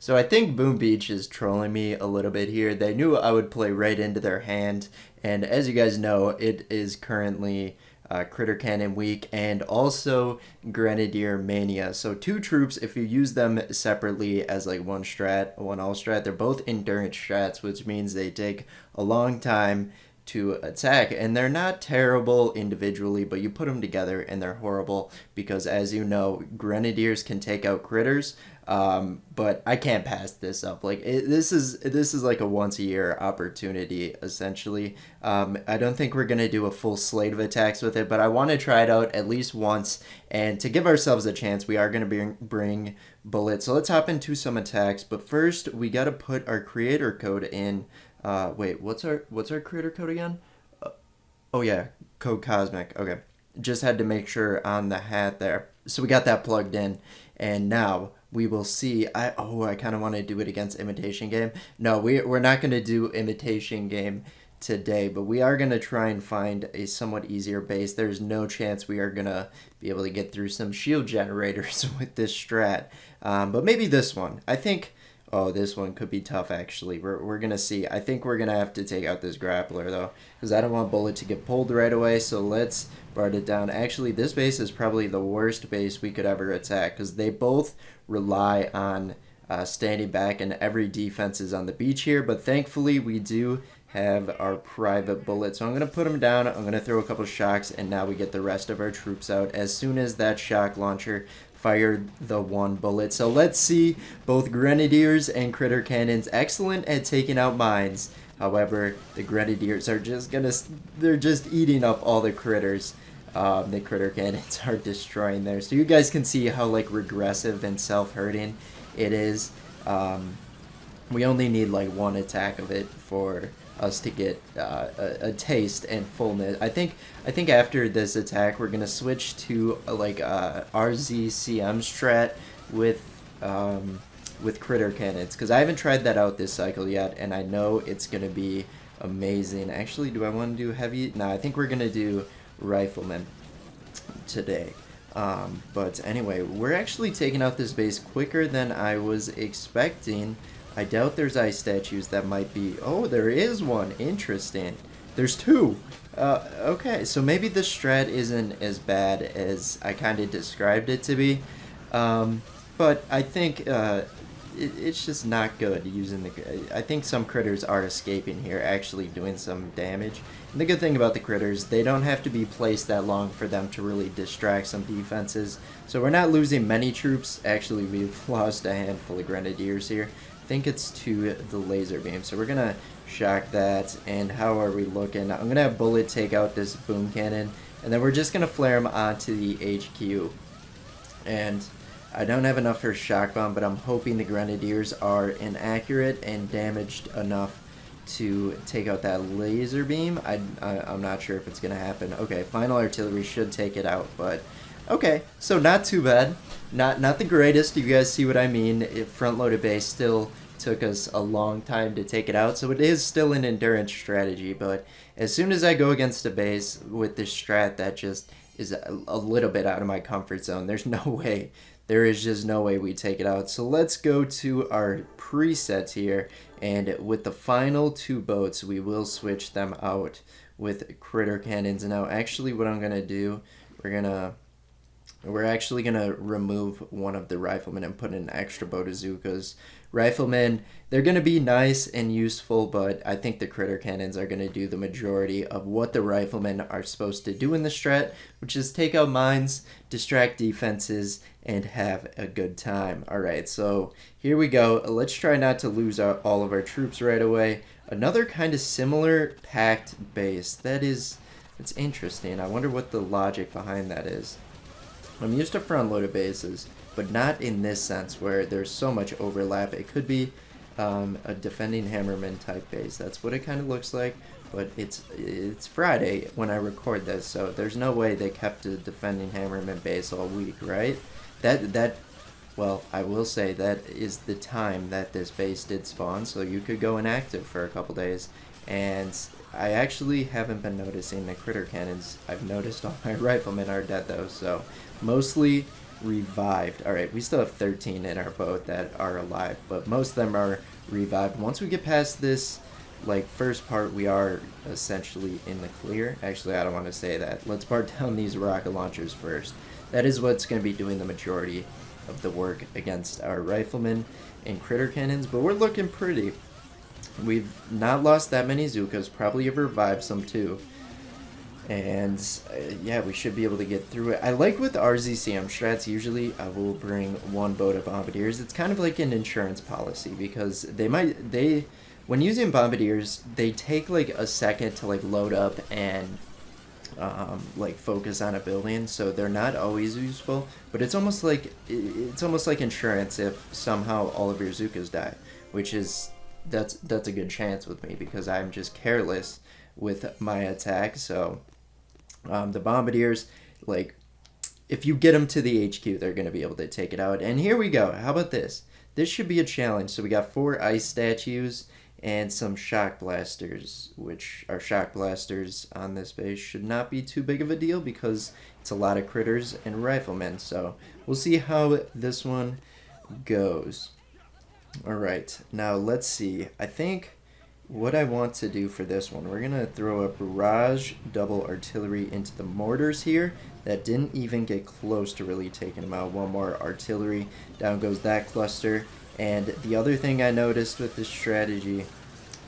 So I think Boom Beach is trolling me a little bit here. They knew I would play right into their hand, and as you guys know, it is currently Critter Cannon Week and also Grenadier Mania. So two troops, if you use them separately as like one strat, one all strat, they're both endurance strats, which means they take a long time to attack, and they're not terrible individually, but you put them together and they're horrible because, as you know, Grenadiers can take out critters. But I can't pass this up. Like this is like a once a year opportunity essentially. I don't think we're gonna do a full slate of attacks with it, but I want to try it out at least once, and to give ourselves a chance, we are gonna bring bullets. So let's hop into some attacks. But first, we gotta put our creator code in. Wait, what's our creator code again? Oh yeah, code Cosmic. Okay, just had to make sure on the hat there. So we got that plugged in, and now we will see. I kind of want to do it against Imitation Game. No, we're not going to do Imitation Game today, but we are going to try and find a somewhat easier base. There's no chance we are going to be able to get through some shield generators with this strat, but maybe this one. I think. Oh, this one could be tough, actually. We're going to see. I think we're going to have to take out this grappler, though, because I don't want Bullet to get pulled right away, so let's bart it down. Actually, this base is probably the worst base we could ever attack, because they both rely on standing back, and every defense is on the beach here, but thankfully we do have our private bullet. So I'm going to put them down, I'm going to throw a couple shocks, and now we get the rest of our troops out as soon as that shock launcher fired the one bullet. So let's see, both Grenadiers and Critter Cannons excellent at taking out mines. However, the Grenadiers are they're just eating up all the critters. The Critter Cannons are destroying there. So you guys can see how like regressive and self-hurting it is. We only need like one attack of it for us to get a taste and fullness. I think after this attack we're gonna switch to like RZCM strat with Critter Cannons, because I haven't tried that out this cycle yet, and I know it's gonna be amazing. Actually, do I want to do heavy? No, I think we're gonna do Rifleman today. But anyway, we're actually taking out this base quicker than I was expecting. I doubt there's ice statues that might be... Oh, there is one. Interesting. There's two. Okay, so maybe the strat isn't as bad as I kind of described it to be. But I think it's just not good using the... I think some critters are escaping here, actually doing some damage. And the good thing about the critters, they don't have to be placed that long for them to really distract some defenses. So we're not losing many troops. Actually, we've lost a handful of Grenadiers here. I think it's to the laser beam, so we're gonna shock that. And how are we looking? I'm gonna have Bullet take out this boom cannon, and then we're just gonna flare him onto the HQ. And I don't have enough for shock bomb, but I'm hoping the Grenadiers are inaccurate and damaged enough to take out that laser beam. I'm not sure if it's gonna happen. Okay, final artillery should take it out, but okay, so not too bad. Not the greatest. You guys see what I mean? Front-loaded base still took us a long time to take it out, so it is still an endurance strategy. But as soon as I go against a base with this strat that just is a little bit out of my comfort zone, there's no way. There is just no way we take it out. So let's go to our presets here, and with the final two boats, we will switch them out with Critter Cannons. Now, actually, what I'm gonna do, we're actually going to remove one of the Riflemen and put in an extra Bodazookas. Riflemen, they're going to be nice and useful, but I think the Critter Cannons are going to do the majority of what the Riflemen are supposed to do in the strat, which is take out mines, distract defenses, and have a good time. Alright, so here we go. Let's try not to lose all of our troops right away. Another kind of similar packed base. That's interesting. I wonder what the logic behind that is. I'm used to front-loaded bases, but not in this sense where there's so much overlap. It could be a defending hammerman type base. That's what it kind of looks like, but it's Friday when I record this, so there's no way they kept a defending hammerman base all week, right? Well, I will say that is the time that this base did spawn, so you could go inactive for a couple days, and I actually haven't been noticing the Critter Cannons. I've noticed all my Riflemen are dead though, so mostly revived. Alright, we still have 13 in our boat that are alive, but most of them are revived. Once we get past this, like, first part, we are essentially in the clear. Actually, I don't want to say that. Let's part down these rocket launchers first. That is what's going to be doing the majority of the work against our riflemen and critter cannons, but we're looking pretty. We've not lost that many Zukas, probably have revived some too. And yeah, we should be able to get through it. I like with RZCM strats, usually I will bring one boat of bombardiers. It's kind of like an insurance policy, because when using bombardiers, they take like a second to like load up and like focus on a building, so they're not always useful, but it's almost like insurance if somehow all of your Zukas die, which is that's a good chance with me, because I'm just careless with my attack. So the bombardiers, like, if you get them to the HQ, they're going to be able to take it out. And here we go. How about this? This should be a challenge. So we got 4 ice statues and some shock blasters, which our shock blasters on this base should not be too big of a deal, because it's a lot of critters and riflemen. So we'll see how this one goes. Alright, now let's see. I think what I want to do for this one, we're going to throw a barrage double artillery into the mortars here. That didn't even get close to really taking them out. One more artillery. Down goes that cluster. And the other thing I noticed with this strategy,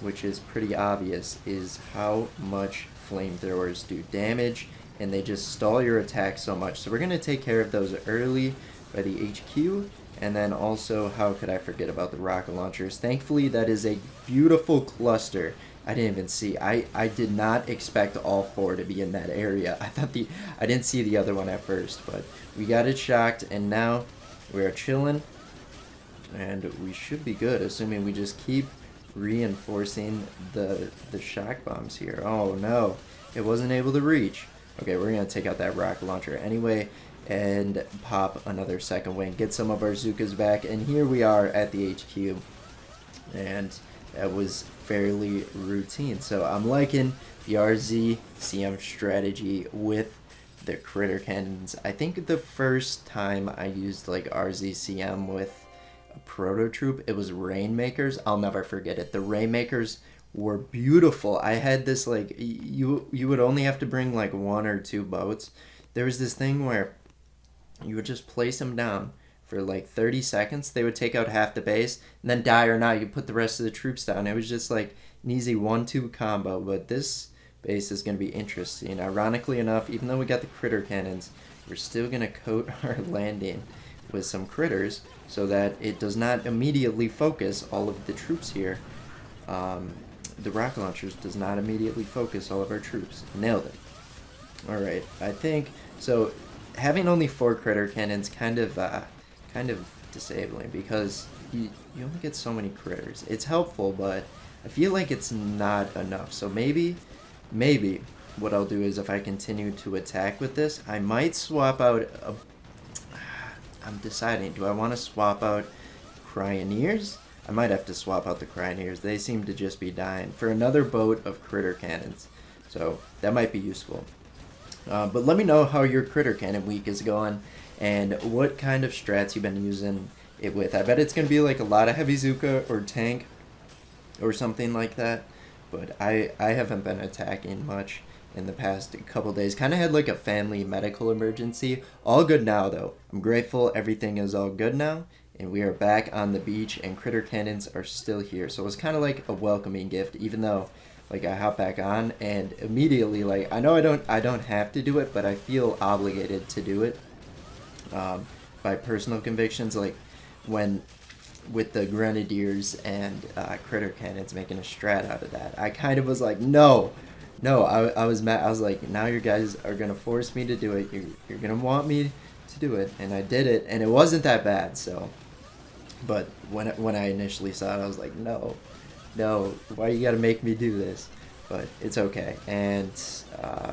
which is pretty obvious, is how much flamethrowers do damage, and they just stall your attack so much. So we're going to take care of those early by the HQ. And then also, how could I forget about the rocket launchers? Thankfully, that is a beautiful cluster. I didn't even see. I did not expect all 4 to be in that area. I didn't see the other one at first, but we got it shocked, and now we are chilling, and we should be good, assuming we just keep reinforcing the shock bombs here. Oh no, it wasn't able to reach. Okay, we're gonna take out that rocket launcher anyway and pop another second wing, get some of our Zukas back, and here we are at the HQ, and that was fairly routine. So I'm liking the RZCM strategy with the critter cannons. I think the first time I used like RZCM with a proto troop, it was Rainmakers. I'll never forget it. The Rainmakers were beautiful. I had this, like, you would only have to bring like 1 or 2 boats. There was this thing where you would just place them down for like 30 seconds. They would take out half the base, and then die or not, you put the rest of the troops down. It was just like an easy 1-2 combo. But this base is going to be interesting. Ironically enough, even though we got the critter cannons, we're still going to coat our landing with some critters so that it does not immediately focus all of the troops here. The rocket launchers does not immediately focus all of our troops. Nailed it. Alright, I think so. Having only 4 critter cannons kind of disabling, because you only get so many critters. It's helpful, but I feel like it's not enough. So maybe what I'll do is, if I continue to attack with this, I might swap out I'm deciding, do I want to swap out Cryoneers? I might have to swap out the Cryoneers. They seem to just be dying for another boat of critter cannons. So that might be useful. But let me know how your critter cannon week is going, and what kind of strats you've been using it with. I bet it's going to be like a lot of heavy Zuka or tank or something like that. But I haven't been attacking much in the past couple days. Kind of had like a family medical emergency. All good now though. I'm grateful everything is all good now, and we are back on the beach, and critter cannons are still here. So it was kind of like a welcoming gift, even though like I hop back on and immediately, like, I know I don't have to do it, but I feel obligated to do it by personal convictions. Like when with the Grenadiers and critter cannons, making a strat out of that, I kind of was like, no, I was mad. I was like, now you guys are gonna force me to do it. You're gonna want me to do it, and I did it, and it wasn't that bad. So, but when I initially saw it, I was like, no, why you gotta make me do this? But it's okay. And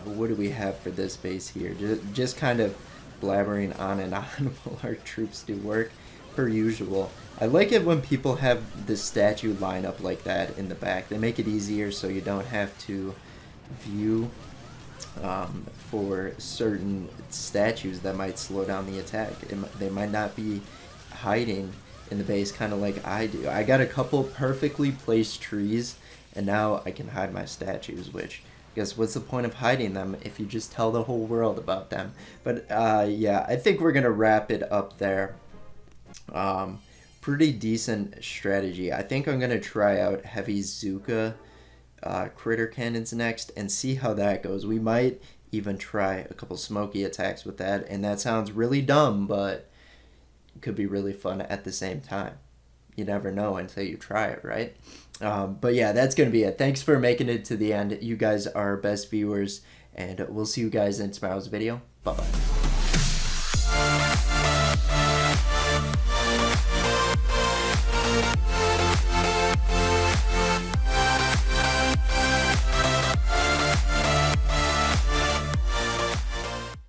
what do we have for this base here? Just kind of blabbering on and on while our troops do work, per usual. I like it when people have the statue line up like that in the back. They make it easier so you don't have to view for certain statues that might slow down the attack. They might not be hiding in the base kind of like I do. I got a couple perfectly placed trees, and now I can hide my statues, which I guess what's the point of hiding them if you just tell the whole world about them? But yeah, I think we're going to wrap it up there. Pretty decent strategy. I think I'm going to try out Heavy Zuka critter cannons next and see how that goes. We might even try a couple smoky attacks with that, and that sounds really dumb, but it could be really fun at the same time. You never know until you try it, right? But yeah, that's going to be it. Thanks for making it to the end. You guys are best viewers, and we'll see you guys in tomorrow's video. Bye-bye.